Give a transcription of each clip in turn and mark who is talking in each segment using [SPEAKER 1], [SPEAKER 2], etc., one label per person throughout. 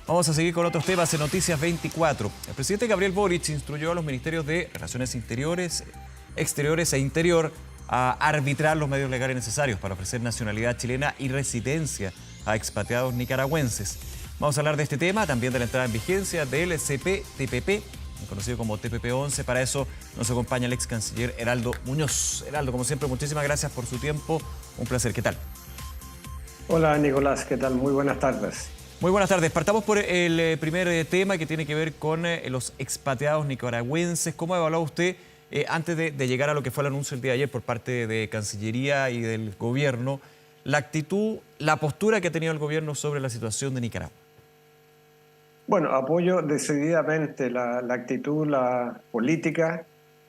[SPEAKER 1] Vamos a seguir con otros temas en Noticias 24. El presidente Gabriel Boric instruyó a los ministerios de Relaciones Exteriores e Interior a arbitrar los medios legales necesarios para ofrecer nacionalidad chilena y residencia a expatriados nicaragüenses. Vamos a hablar de este tema, también de la entrada en vigencia del CPTPP, conocido como TPP-11. Para eso nos acompaña el ex canciller Heraldo Muñoz. Heraldo, como siempre, muchísimas gracias por su tiempo. Un placer. ¿Qué tal?
[SPEAKER 2] Hola, Nicolás. ¿Qué tal? Muy buenas tardes.
[SPEAKER 1] Muy buenas tardes. Partamos por el primer tema que tiene que ver con los expatriados nicaragüenses. ¿Cómo ha evaluado usted, antes de llegar a lo que fue el anuncio el día de ayer por parte de Cancillería y del gobierno, la actitud, la postura que ha tenido el gobierno sobre la situación de Nicaragua?
[SPEAKER 2] Bueno, apoyo decididamente la actitud, la política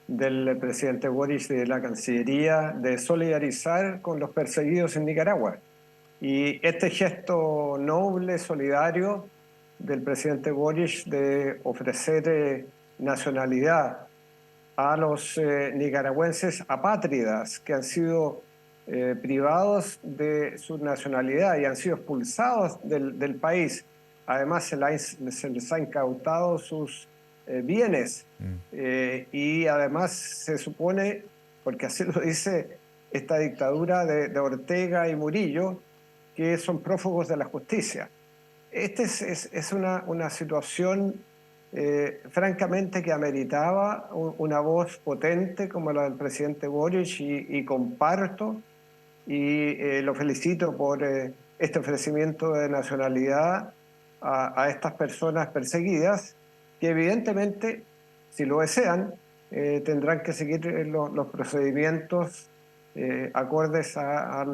[SPEAKER 2] del presidente Boric y de la Cancillería de solidarizar con los perseguidos en Nicaragua. Y este gesto noble, solidario del presidente Boric de ofrecer nacionalidad a los nicaragüenses apátridas que han sido privados de su nacionalidad y han sido expulsados del país. Además, se les ha incautado sus bienes y además se supone, porque así lo dice esta dictadura de Ortega y Murillo, que son prófugos de la justicia. Esta es una situación francamente que ameritaba una voz potente como la del presidente Boric y comparto y lo felicito por este ofrecimiento de nacionalidad a estas personas perseguidas que evidentemente, si lo desean, tendrán que seguir los procedimientos acordes a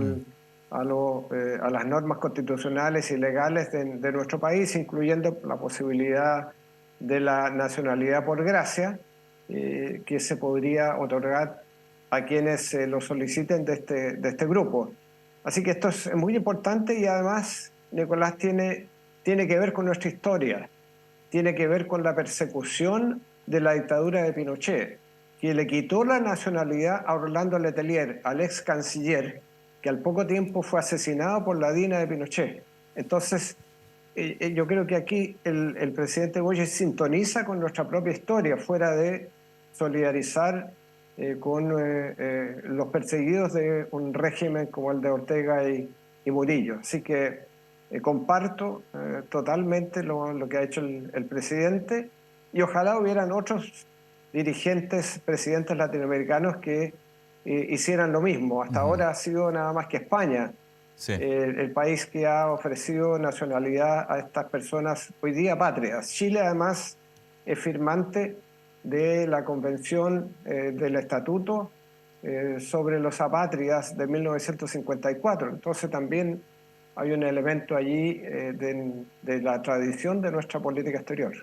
[SPEAKER 2] las normas constitucionales y legales de nuestro país, incluyendo la posibilidad de la nacionalidad por gracia, que se podría otorgar a quienes lo soliciten de este grupo. Así que esto es muy importante y además, Nicolás, tiene que ver con nuestra historia, tiene que ver con la persecución de la dictadura de Pinochet, que le quitó la nacionalidad a Orlando Letelier, al ex canciller, que al poco tiempo fue asesinado por la DINA de Pinochet. Entonces, yo creo que aquí el presidente Boric sintoniza con nuestra propia historia, fuera de solidarizar con los perseguidos de un régimen como el de Ortega y Murillo. Así que comparto totalmente lo que ha hecho el presidente y ojalá hubieran otros dirigentes, presidentes latinoamericanos que hicieran lo mismo. Hasta ahora ha sido nada más que España,
[SPEAKER 1] Sí.
[SPEAKER 2] el país que ha ofrecido nacionalidad a estas personas hoy día pátridas. Chile además es firmante de la Convención del Estatuto sobre los apátridas de 1954. Entonces también hay un elemento allí de la tradición de nuestra política exterior.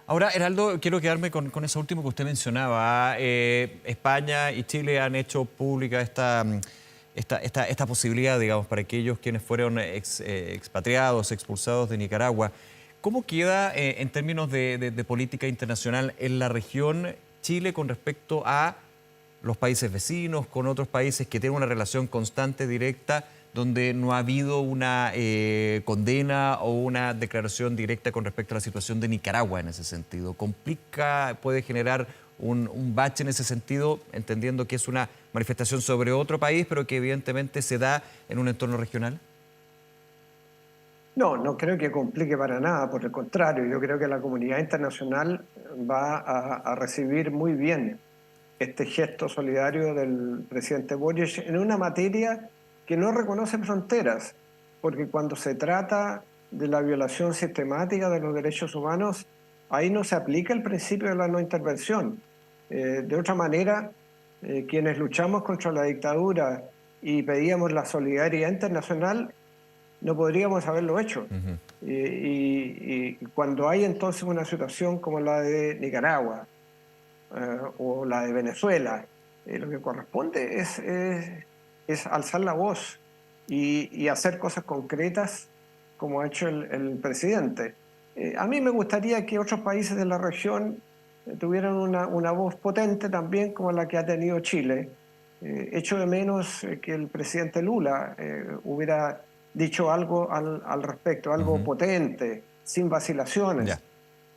[SPEAKER 1] Ahora, Heraldo, quiero quedarme con eso último que usted mencionaba. España y Chile han hecho pública esta posibilidad, digamos, para aquellos quienes fueron expatriados, expulsados de Nicaragua. ¿Cómo queda en términos de política internacional en la región Chile con respecto a los países vecinos, con otros países que tienen una relación constante, directa, donde no ha habido una condena o una declaración directa con respecto a la situación de Nicaragua en ese sentido? ¿Complica, puede generar un bache en ese sentido, entendiendo que es una manifestación sobre otro país, pero que evidentemente se da en un entorno regional?
[SPEAKER 2] No creo que complique para nada, por el contrario, yo creo que la comunidad internacional va a recibir muy bien este gesto solidario del presidente Boric en una materia que no reconoce fronteras, porque cuando se trata de la violación sistemática de los derechos humanos, ahí no se aplica el principio de la no intervención. De otra manera, quienes luchamos contra la dictadura y pedíamos la solidaridad internacional, no podríamos haberlo hecho. Y cuando hay entonces una situación como la de Nicaragua o la de Venezuela, lo que corresponde es alzar la voz y hacer cosas concretas como ha hecho el presidente. A mí me gustaría que otros países de la región tuvieran una voz potente también como la que ha tenido Chile. Echo de menos que el presidente Lula hubiera dicho algo al respecto, algo potente, sin vacilaciones.
[SPEAKER 1] Ya.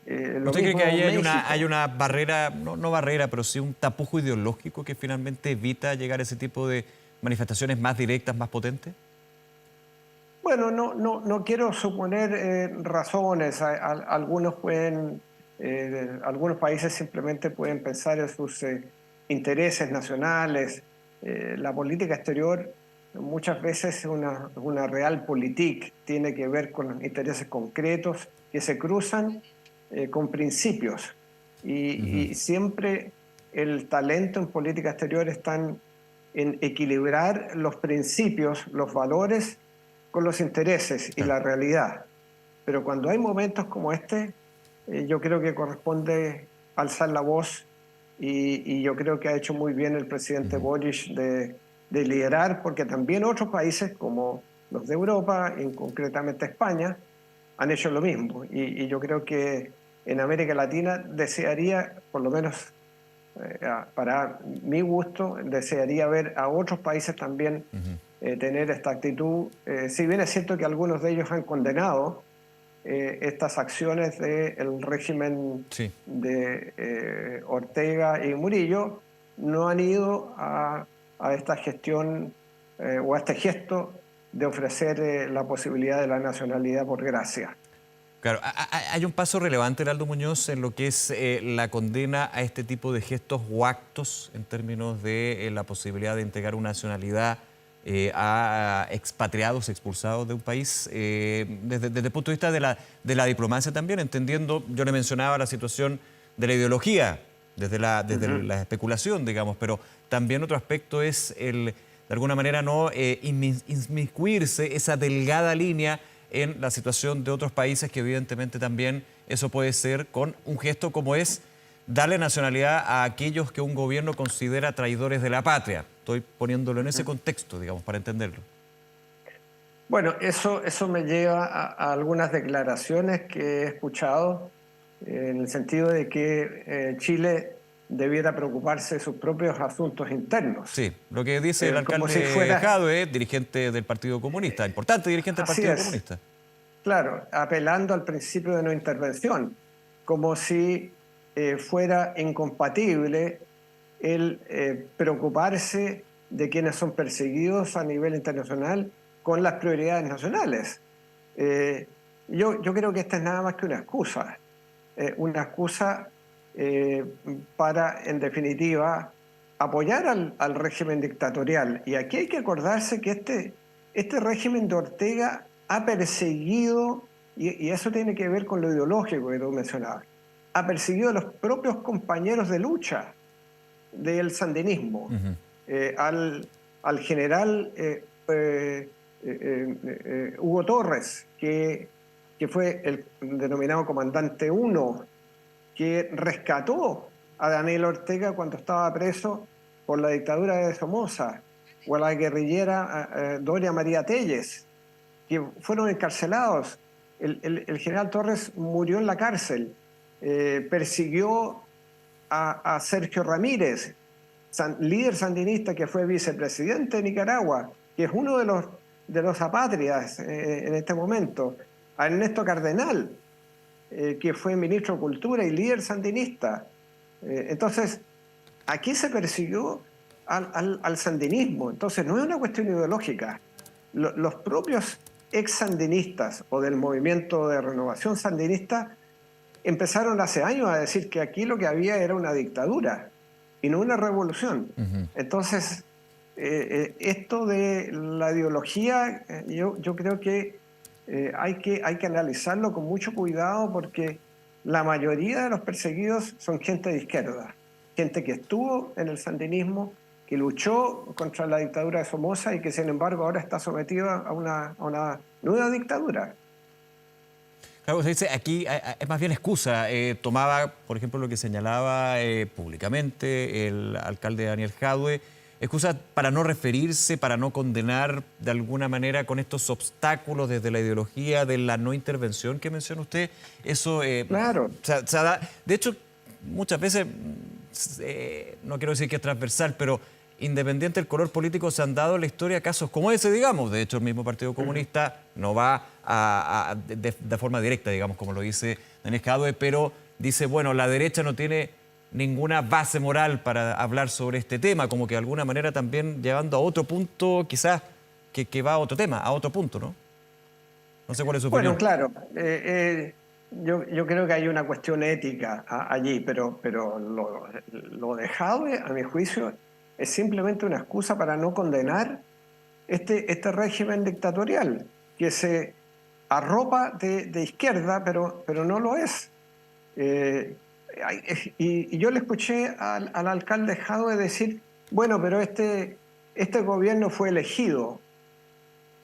[SPEAKER 2] Lo
[SPEAKER 1] ¿Usted cree
[SPEAKER 2] mismo
[SPEAKER 1] que ahí
[SPEAKER 2] México.
[SPEAKER 1] hay una barrera, no barrera, pero sí un tapujo ideológico que finalmente evita llegar a ese tipo de manifestaciones más directas, más potentes?
[SPEAKER 2] Bueno, no quiero suponer razones. Algunos países simplemente pueden pensar en sus intereses nacionales. La política exterior muchas veces es una realpolitik, tiene que ver con intereses concretos que se cruzan con principios. Y siempre el talento en política exterior está en equilibrar los principios, los valores con los intereses y
[SPEAKER 1] Claro.
[SPEAKER 2] la realidad. Pero cuando hay momentos como este, yo creo que corresponde alzar la voz y yo creo que ha hecho muy bien el presidente Boric de liderar, porque también otros países como los de Europa, y concretamente España, han hecho lo mismo. Y yo creo que en América Latina desearía, por lo menos para mi gusto, desearía ver a otros países también tener esta actitud. Si bien es cierto que algunos de ellos han condenado estas acciones del régimen
[SPEAKER 1] Sí.
[SPEAKER 2] de Ortega y Murillo, no han ido a esta gestión o a este gesto de ofrecer la posibilidad de la nacionalidad por gracia.
[SPEAKER 1] Claro, hay un paso relevante, Heraldo Muñoz, en lo que es la condena a este tipo de gestos o actos en términos de la posibilidad de entregar una nacionalidad a expatriados, expulsados de un país, desde el punto de vista de la diplomacia también, entendiendo, yo le mencionaba la situación de la ideología, desde la especulación, digamos, pero también otro aspecto es de alguna manera no inmiscuirse esa delgada línea en la situación de otros países, que evidentemente también eso puede ser con un gesto como es darle nacionalidad a aquellos que un gobierno considera traidores de la patria. Estoy poniéndolo en ese contexto, digamos, para entenderlo.
[SPEAKER 2] Bueno, eso me lleva a algunas declaraciones que he escuchado en el sentido de que Chile debiera preocuparse de sus propios asuntos internos.
[SPEAKER 1] Sí, lo que dice el
[SPEAKER 2] Como si
[SPEAKER 1] alcalde
[SPEAKER 2] fuera,
[SPEAKER 1] Jadwe, dirigente del Partido Comunista, importante dirigente del
[SPEAKER 2] así
[SPEAKER 1] Partido
[SPEAKER 2] es,
[SPEAKER 1] Comunista.
[SPEAKER 2] claro, apelando al principio de no intervención, como si fuera incompatible el preocuparse de quienes son perseguidos a nivel internacional con las prioridades nacionales. Eh, yo creo que esta es nada más que una excusa para, en definitiva, apoyar al régimen dictatorial. Y aquí hay que acordarse que este régimen de Ortega ha perseguido, y eso tiene que ver con lo ideológico que tú mencionabas, ha perseguido a los propios compañeros de lucha del sandinismo, al general Hugo Torres, que fue el denominado Comandante 1, que rescató a Daniel Ortega cuando estaba preso por la dictadura de Somoza, o a la guerrillera Doria María Telles, que fueron encarcelados. El general Torres murió en la cárcel, persiguió a Sergio Ramírez, líder sandinista que fue vicepresidente de Nicaragua, que es uno de los apátridas en este momento, a Ernesto Cardenal, que fue ministro de Cultura y líder sandinista. Entonces, aquí se persiguió al sandinismo. Entonces, no es una cuestión ideológica. Los propios ex-sandinistas o del movimiento de renovación sandinista empezaron hace años a decir que aquí lo que había era una dictadura y no una revolución. Entonces, esto de la ideología, yo creo que hay que analizarlo con mucho cuidado, porque la mayoría de los perseguidos son gente de izquierda, gente que estuvo en el sandinismo, que luchó contra la dictadura de Somoza y que sin embargo ahora está sometida a una nueva dictadura.
[SPEAKER 1] Claro, se dice aquí es más bien excusa. Tomaba, por ejemplo, lo que señalaba públicamente el alcalde Daniel Jadwe, excusa para no referirse, para no condenar de alguna manera con estos obstáculos desde la ideología de la no intervención que menciona usted. Eso,
[SPEAKER 2] Claro.
[SPEAKER 1] de hecho, muchas veces, no quiero decir que es transversal, pero independiente del color político, se han dado en la historia casos como ese, digamos. De hecho, el mismo Partido Comunista no va de forma directa, digamos, como lo dice Denis Jadwe, pero dice, bueno, la derecha no tiene ninguna base moral para hablar sobre este tema, como que de alguna manera también llevando a otro punto, quizás, que va a otro tema, a otro punto, ¿no? No sé cuál es su opinión.
[SPEAKER 2] Bueno, claro, yo creo que hay una cuestión ética allí, pero lo de Jadwe, a mi juicio, es simplemente una excusa para no condenar este régimen dictatorial, que se arropa de izquierda, pero no lo es. Y yo le escuché al alcalde Jadwe decir, bueno, pero este gobierno fue elegido,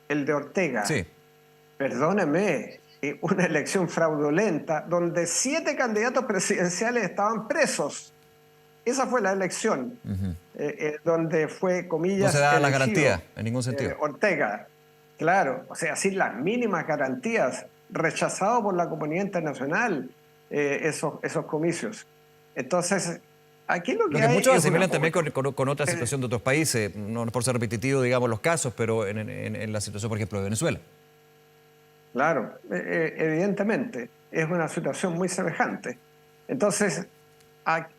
[SPEAKER 2] el de Ortega.
[SPEAKER 1] Sí.
[SPEAKER 2] Perdóneme, una elección fraudulenta donde 7 candidatos presidenciales estaban presos. Esa fue la elección, donde fue, comillas,
[SPEAKER 1] no se da la
[SPEAKER 2] elegido,
[SPEAKER 1] garantía en ningún sentido.
[SPEAKER 2] Ortega. Claro, o sea, sin las mínimas garantías, rechazado por la comunidad internacional esos comicios. Entonces, aquí lo que hay
[SPEAKER 1] muchos
[SPEAKER 2] es
[SPEAKER 1] asimilan también con otra situación de otros países, no por ser repetitivo, digamos, los casos, pero en la situación, por ejemplo, de Venezuela.
[SPEAKER 2] Claro, evidentemente, es una situación muy semejante. Entonces,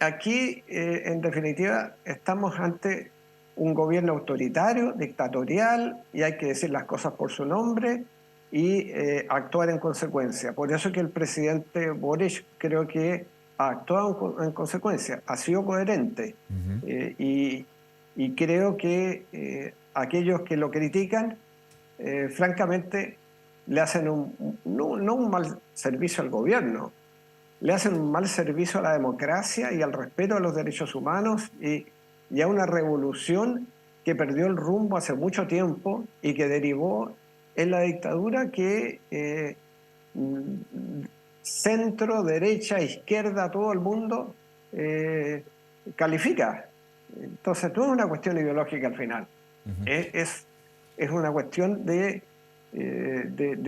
[SPEAKER 2] aquí, en definitiva, estamos ante un gobierno autoritario, dictatorial, y hay que decir las cosas por su nombre y actuar en consecuencia. Por eso que el presidente Boric creo que ha actuado en consecuencia, ha sido coherente. Y creo que aquellos que lo critican, francamente, le hacen no un mal servicio al gobierno, le hacen un mal servicio a la democracia y al respeto a los derechos humanos y a una revolución que perdió el rumbo hace mucho tiempo y que derivó en la dictadura que centro, derecha, izquierda, todo el mundo califica. Entonces, no es una cuestión ideológica al final. Es una cuestión de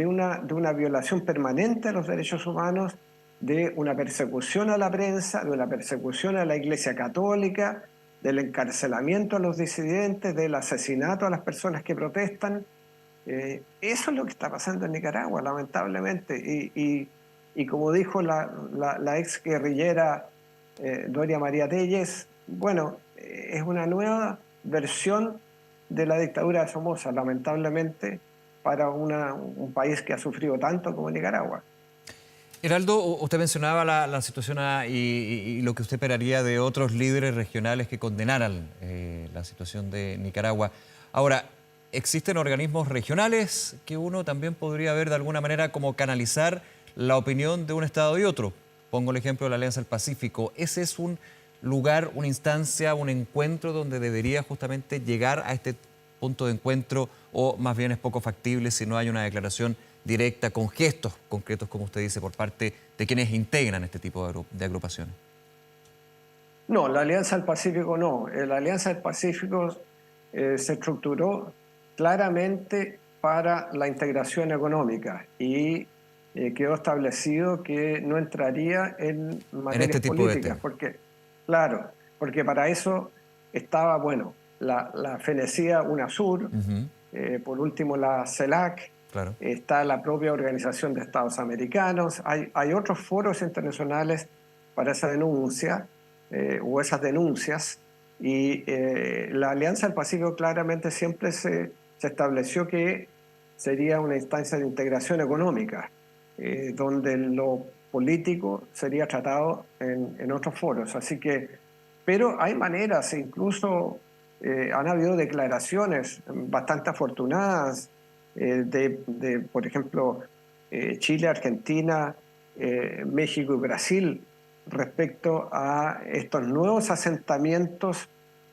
[SPEAKER 2] una violación permanente a los derechos humanos, de una persecución a la prensa, de una persecución a la Iglesia Católica, del encarcelamiento a los disidentes, del asesinato a las personas que protestan. Eso es lo que está pasando en Nicaragua, lamentablemente. Y como dijo la ex guerrillera Doria María Telles, bueno, es una nueva versión de la dictadura de Somoza, lamentablemente, para un país que ha sufrido tanto como Nicaragua.
[SPEAKER 1] Heraldo, usted mencionaba la situación y lo que usted esperaría de otros líderes regionales que condenaran la situación de Nicaragua. Ahora, ¿existen organismos regionales que uno también podría ver de alguna manera como canalizar la opinión de un Estado y otro? Pongo el ejemplo de la Alianza del Pacífico. ¿Ese es un lugar, una instancia, un encuentro donde debería justamente llegar a este punto de encuentro, o más bien es poco factible si no hay una declaración directa con gestos concretos, como usted dice, por parte de quienes integran este tipo de agrupaciones?
[SPEAKER 2] No, la Alianza del Pacífico no. La Alianza del Pacífico se estructuró claramente para la integración económica y quedó establecido que no entraría en materias
[SPEAKER 1] este tipo
[SPEAKER 2] políticas, porque para eso estaba, bueno, la Fenecida UNASUR, por último la CELAC,
[SPEAKER 1] claro.
[SPEAKER 2] Está la propia Organización de Estados Americanos, hay otros foros internacionales para esa denuncia o esas denuncias, y la Alianza del Pacífico claramente siempre se estableció que sería una instancia de integración económica, donde lo político sería tratado en otros foros. Así que, pero hay maneras, incluso han habido declaraciones bastante afortunadas por ejemplo, Chile, Argentina, México y Brasil respecto a estos nuevos asentamientos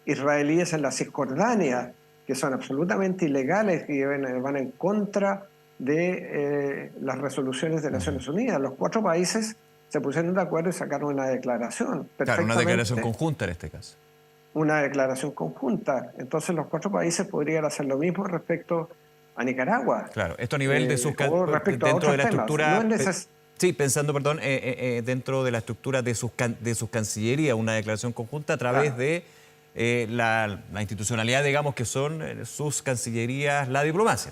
[SPEAKER 2] israelíes en la Cisjordania, que son absolutamente ilegales y van en contra de las resoluciones de Naciones Unidas. Los 4 países se pusieron de acuerdo y sacaron una declaración.
[SPEAKER 1] Claro, una declaración conjunta en este caso.
[SPEAKER 2] Una declaración conjunta. Entonces los 4 países podrían hacer lo mismo respecto a Nicaragua.
[SPEAKER 1] Claro, esto a nivel de sus
[SPEAKER 2] dentro de la estructura.
[SPEAKER 1] Sí, pensando, perdón, dentro de la estructura de sus cancillerías, una declaración conjunta a través de la institucionalidad, digamos, que son sus cancillerías, la diplomacia.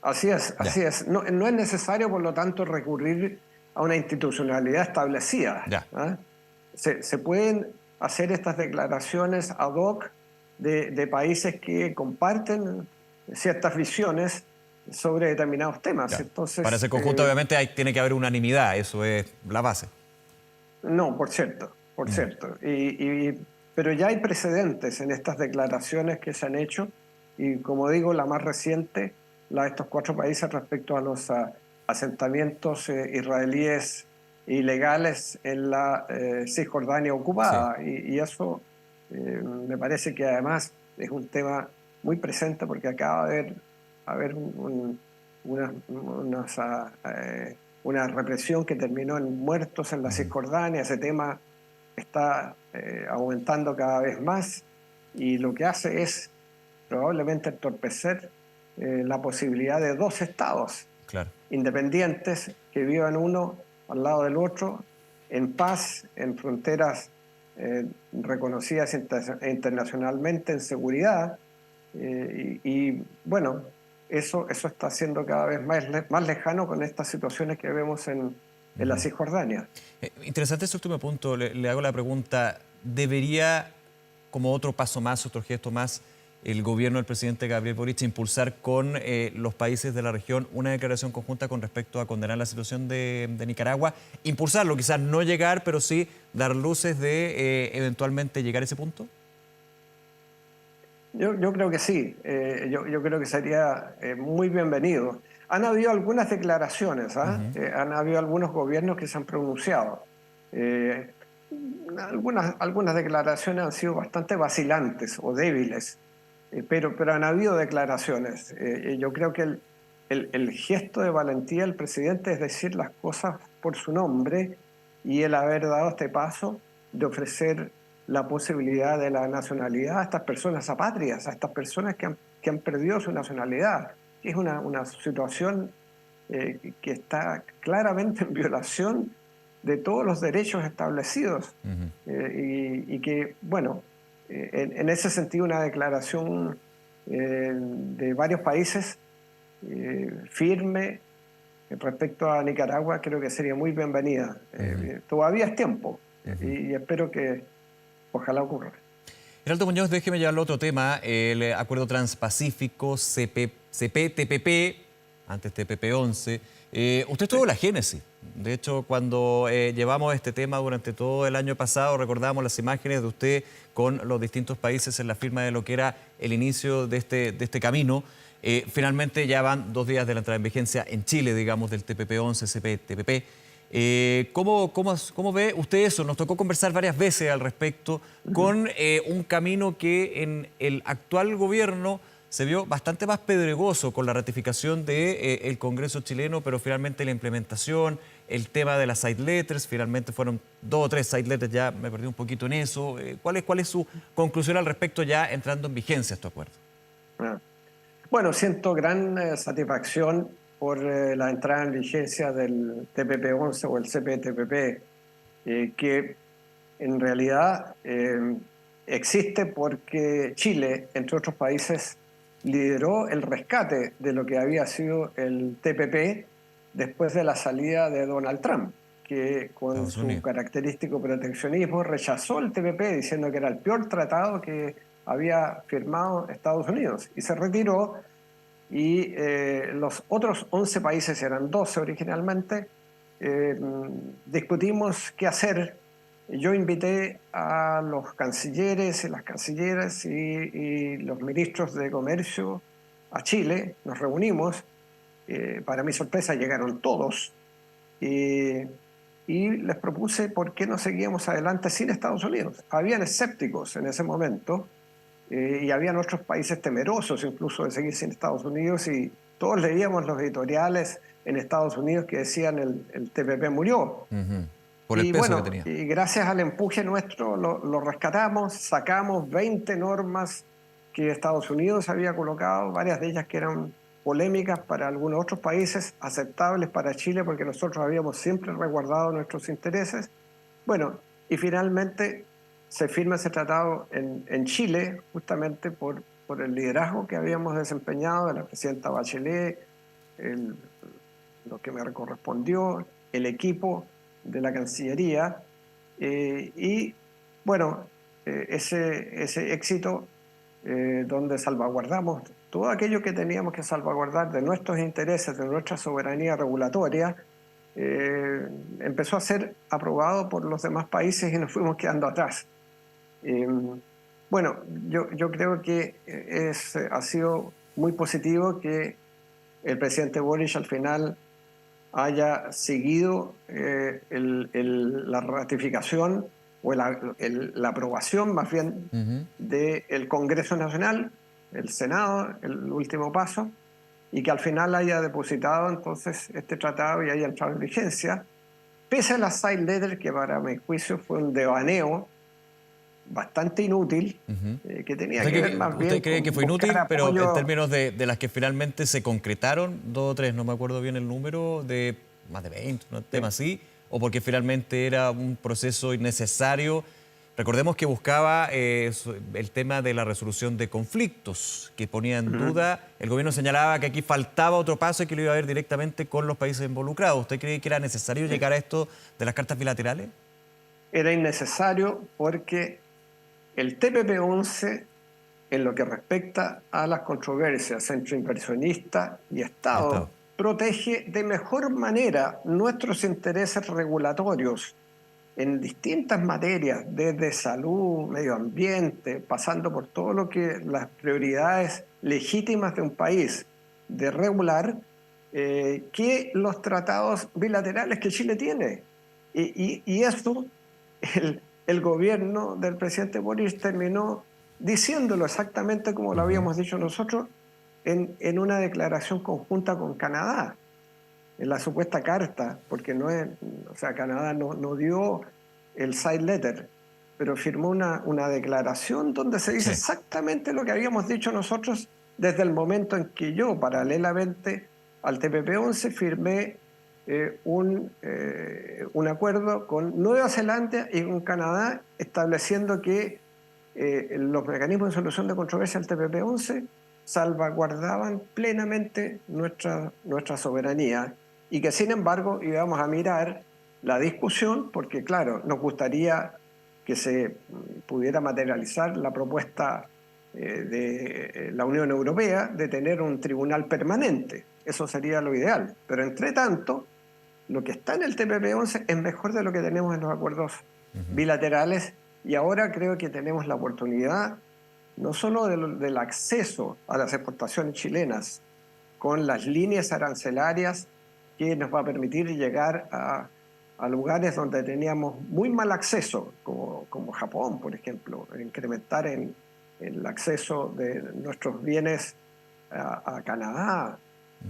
[SPEAKER 2] Así es,
[SPEAKER 1] Ya.
[SPEAKER 2] así es. No, no es necesario, por lo tanto, recurrir a una institucionalidad establecida.
[SPEAKER 1] Ya.
[SPEAKER 2] ¿Ah? Se pueden hacer estas declaraciones ad hoc de países que comparten ciertas visiones sobre determinados temas.
[SPEAKER 1] Ya.
[SPEAKER 2] Entonces,
[SPEAKER 1] Para ese conjunto, obviamente, tiene que haber unanimidad, eso es la base.
[SPEAKER 2] no, por cierto, por cierto. Pero ya hay precedentes en estas declaraciones que se han hecho y, como digo, la más reciente, la de estos 4 países respecto a los asentamientos israelíes ilegales en la Cisjordania ocupada.
[SPEAKER 1] Sí.
[SPEAKER 2] Y eso me parece que además es un tema muy presente porque acaba de haber una represión que terminó en muertos en la Cisjordania. Ese tema está aumentando cada vez más y lo que hace es probablemente entorpecer la posibilidad de 2 estados
[SPEAKER 1] Claro.
[SPEAKER 2] independientes que vivan uno al lado del otro en paz, en fronteras reconocidas internacionalmente, en seguridad. Bueno, eso está siendo cada vez más lejano con estas situaciones que vemos en la Cisjordania.
[SPEAKER 1] Interesante ese último punto. Le hago la pregunta, ¿debería, como otro paso más, otro gesto más, el gobierno del presidente Gabriel Boric impulsar con los países de la región una declaración conjunta con respecto a condenar la situación de Nicaragua? Impulsarlo, quizás no llegar, pero sí dar luces de eventualmente llegar a ese punto.
[SPEAKER 2] Yo creo que sí, yo creo que sería muy bienvenido. Han habido algunas declaraciones, han habido algunos gobiernos que se han pronunciado. Algunas declaraciones han sido bastante vacilantes o débiles, pero han habido declaraciones. Yo creo que el gesto de valentía del presidente es decir las cosas por su nombre y el haber dado este paso de ofrecer la posibilidad de la nacionalidad a estas personas apátridas, a estas personas que han perdido su nacionalidad. Es una situación que está claramente en violación de todos los derechos establecidos y que, bueno, en ese sentido una declaración de varios países firme respecto a Nicaragua creo que sería muy bienvenida. Todavía es tiempo y espero que ojalá ocurra.
[SPEAKER 1] Geraldo Muñoz, déjeme llevarlo a otro tema, el Acuerdo Transpacífico, CPTPP, antes TPP-11. Usted estuvo en la génesis. De hecho, cuando llevamos este tema durante todo el año pasado, recordamos las imágenes de usted con los distintos países en la firma de lo que era el inicio de este camino. Finalmente ya van 2 días de la entrada en vigencia en Chile, digamos, del TPP-11, CPTPP. ¿Cómo ve usted eso? Nos tocó conversar varias veces al respecto con un camino que en el actual gobierno se vio bastante más pedregoso con la ratificación del Congreso chileno, pero finalmente la implementación, el tema de las side letters, finalmente fueron 2 o 3 side letters, ya me perdí un poquito en eso. ¿Cuál es su conclusión al respecto ya entrando en vigencia este acuerdo?
[SPEAKER 2] Bueno, siento gran satisfacción por la entrada en vigencia del TPP-11 o el CPTPP, que en realidad existe porque Chile, entre otros países, lideró el rescate de lo que había sido el TPP después de la salida de Donald Trump, que con su característico proteccionismo rechazó el TPP diciendo que era el peor tratado que había firmado Estados Unidos y se retiró. Y los otros 11 países, eran 12 originalmente, discutimos qué hacer. Yo invité a los cancilleres y las cancilleras y los ministros de comercio a Chile, nos reunimos, para mi sorpresa llegaron todos, y les propuse por qué no seguíamos adelante sin Estados Unidos. Habían escépticos en ese momento, y habían otros países temerosos incluso de seguir sin Estados Unidos y todos leíamos los editoriales en Estados Unidos que decían el TPP murió.
[SPEAKER 1] Por el
[SPEAKER 2] y
[SPEAKER 1] peso
[SPEAKER 2] bueno,
[SPEAKER 1] que tenía.
[SPEAKER 2] Y gracias al empuje nuestro lo rescatamos, sacamos 20 normas que Estados Unidos había colocado, varias de ellas que eran polémicas para algunos otros países, aceptables para Chile porque nosotros habíamos siempre resguardado nuestros intereses. Bueno, y finalmente se firma ese tratado en Chile, justamente por el liderazgo que habíamos desempeñado de la presidenta Bachelet, lo que me correspondió, el equipo de la Cancillería, y bueno, ese éxito donde salvaguardamos todo aquello que teníamos que salvaguardar de nuestros intereses, de nuestra soberanía regulatoria, empezó a ser aprobado por los demás países y nos fuimos quedando atrás. Bueno, yo creo que ha sido muy positivo que el presidente Boric al final haya seguido la ratificación o la aprobación más bien del Congreso Nacional, el Senado, el último paso, y que al final haya depositado entonces este tratado y haya entrado en vigencia, pese a la side letter, que para mi juicio fue un devaneo bastante inútil, que tenía que ver más bien.
[SPEAKER 1] ¿Usted cree que fue inútil, pero en términos de las que finalmente se concretaron, 2 o 3, no me acuerdo bien el número, de más de 20, un tema así, o porque finalmente era un proceso innecesario? Recordemos que buscaba el tema de la resolución de conflictos, que ponía en duda, el gobierno señalaba que aquí faltaba otro paso y que lo iba a ver directamente con los países involucrados. ¿Usted cree que era necesario llegar a esto de las cartas bilaterales?
[SPEAKER 2] Era innecesario porque el TPP-11, en lo que respecta a las controversias entre inversionista y Estado, protege de mejor manera nuestros intereses regulatorios en distintas materias, desde salud, medio ambiente, pasando por todo lo que las prioridades legítimas de un país de regular, que los tratados bilaterales que Chile tiene. Y esto, el gobierno del presidente Boric terminó diciéndolo exactamente como lo habíamos dicho nosotros en una declaración conjunta con Canadá, en la supuesta carta, porque no es, o sea, Canadá no dio el side letter, pero firmó una declaración donde se dice exactamente lo que habíamos dicho nosotros desde el momento en que yo, paralelamente al TPP-11, firmé un acuerdo con Nueva Zelanda y con Canadá estableciendo que los mecanismos de solución de controversia del TPP-11 salvaguardaban plenamente nuestra soberanía y que sin embargo íbamos a mirar la discusión porque claro, nos gustaría que se pudiera materializar la propuesta de la Unión Europea de tener un tribunal permanente. Eso sería lo ideal. Pero entre tanto, lo que está en el TPP-11 es mejor de lo que tenemos en los acuerdos bilaterales y ahora creo que tenemos la oportunidad no solo del acceso a las exportaciones chilenas con las líneas arancelarias que nos va a permitir llegar a lugares donde teníamos muy mal acceso, como Japón, por ejemplo, incrementar en el acceso de nuestros bienes a Canadá,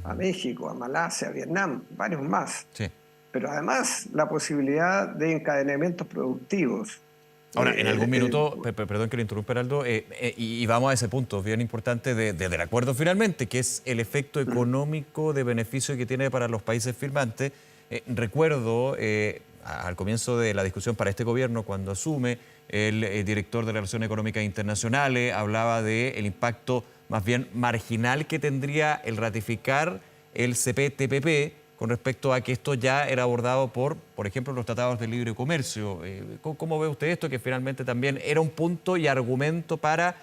[SPEAKER 2] a México, a Malasia, a Vietnam, varios más.
[SPEAKER 1] Sí.
[SPEAKER 2] Pero además la posibilidad de encadenamientos productivos.
[SPEAKER 1] Ahora, en algún minuto, perdón que lo interrumpa, Heraldo, y vamos a ese punto bien importante del acuerdo finalmente, que es el efecto económico de beneficio que tiene para los países firmantes. Recuerdo al comienzo de la discusión para este gobierno, cuando asume el director de Relaciones Económicas Internacionales, hablaba del impacto más bien marginal que tendría el ratificar el CPTPP con respecto a que esto ya era abordado por ejemplo, los tratados de libre comercio. ¿Cómo ve usted esto? Que finalmente también era un punto y argumento para,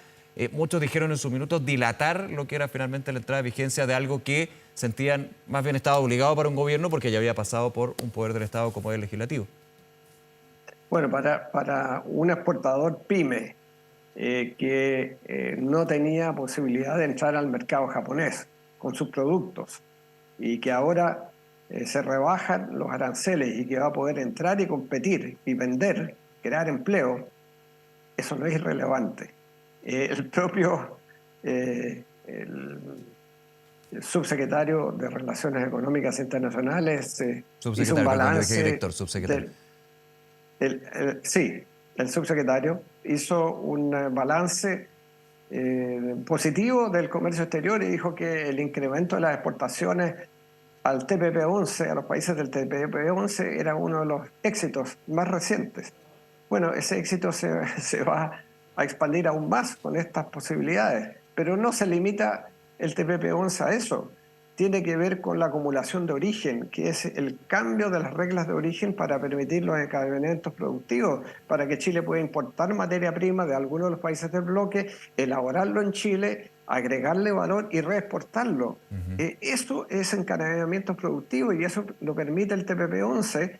[SPEAKER 1] muchos dijeron en su minuto, dilatar lo que era finalmente la entrada de vigencia de algo que sentían más bien estaba obligado para un gobierno porque ya había pasado por un poder del Estado como el legislativo.
[SPEAKER 2] Bueno, para un exportador pyme que no tenía posibilidad de entrar al mercado japonés con sus productos y que ahora se rebajan los aranceles y que va a poder entrar y competir y vender, crear empleo, eso no es irrelevante. El propio el subsecretario de Relaciones Económicas Internacionales hizo un balance.
[SPEAKER 1] Director, subsecretario.
[SPEAKER 2] Sí, el subsecretario hizo un balance positivo del comercio exterior y dijo que el incremento de las exportaciones al TPP-11, a los países del TPP-11, era uno de los éxitos más recientes. Bueno, ese éxito se va a expandir aún más con estas posibilidades, pero no se limita el TPP-11 a eso. Tiene que ver con la acumulación de origen, que es el cambio de las reglas de origen para permitir los encadenamientos productivos, para que Chile pueda importar materia prima de algunos de los países del bloque, elaborarlo en Chile, agregarle valor y reexportarlo. Eso es encadenamiento productivo y eso lo permite el TPP-11,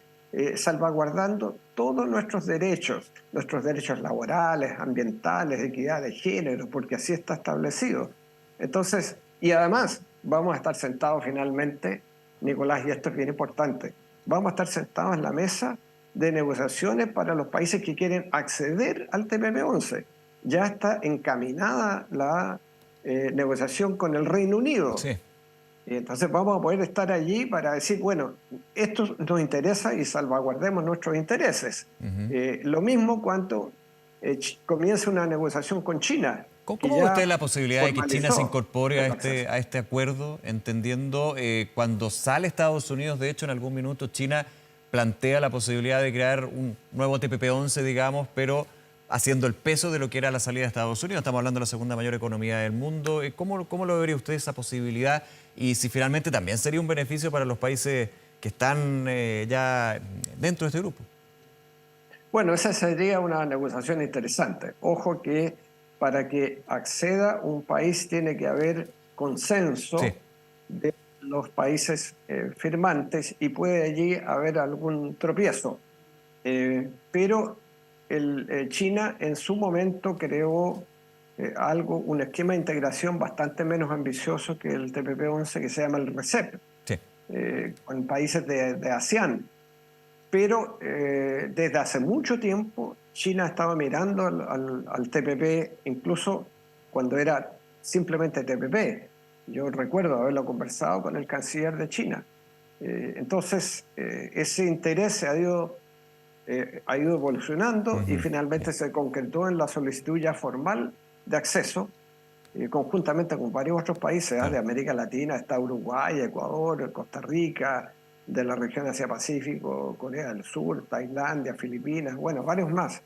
[SPEAKER 2] salvaguardando todos nuestros derechos laborales, ambientales, de equidad de género, porque así está establecido. Entonces, y además vamos a estar sentados finalmente, Nicolás, y esto es bien importante, vamos a estar sentados en la mesa de negociaciones para los países que quieren acceder al TPP-11. Ya está encaminada la negociación con el Reino Unido.
[SPEAKER 1] Sí.
[SPEAKER 2] Y entonces vamos a poder estar allí para decir, bueno, esto nos interesa y salvaguardemos nuestros intereses. Lo mismo cuando comience una negociación con China.
[SPEAKER 1] ¿Cómo ve usted la posibilidad de que China se incorpore
[SPEAKER 2] a
[SPEAKER 1] este acuerdo, entendiendo cuando sale Estados Unidos, de hecho en algún minuto China plantea la posibilidad de crear un nuevo TPP-11, digamos, pero haciendo el peso de lo que era la salida de Estados Unidos? Estamos hablando de la segunda mayor economía del mundo. ¿Cómo lo vería usted esa posibilidad? Y si finalmente también sería un beneficio para los países que están ya dentro de este grupo.
[SPEAKER 2] Bueno, esa sería una negociación interesante. Ojo que para que acceda un país tiene que haber consenso de los países firmantes y puede allí haber algún tropiezo. Pero China en su momento creó un esquema de integración bastante menos ambicioso que el TPP-11, que se llama el RCEP, con países de ASEAN. Pero desde hace mucho tiempo China estaba mirando al TPP, incluso cuando era simplemente TPP. Yo recuerdo haberlo conversado con el canciller de China. Entonces, ese interés ha ido evolucionando y finalmente se concretó en la solicitud ya formal de acceso, conjuntamente con varios otros países de América Latina. Está Uruguay, Ecuador, Costa Rica, de la región Asia-Pacífico, Corea del Sur, Tailandia, Filipinas, bueno, varios más.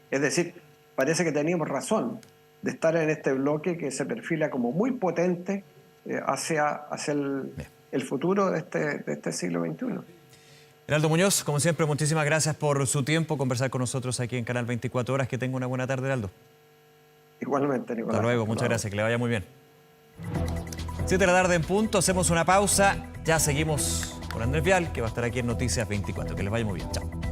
[SPEAKER 2] Es decir, parece que teníamos razón de estar en este bloque que se perfila como muy potente hacia el futuro de este siglo XXI.
[SPEAKER 1] Heraldo Muñoz, como siempre, muchísimas gracias por su tiempo, conversar con nosotros aquí en Canal 24 Horas. Que tenga una buena tarde, Heraldo.
[SPEAKER 2] Igualmente, Nicolás.
[SPEAKER 1] Hasta luego, muchas gracias, que le vaya muy bien. 7 de la tarde en punto, hacemos una pausa, ya seguimos con Andrés Vial, que va a estar aquí en Noticias 24. Que les vaya muy bien, chao.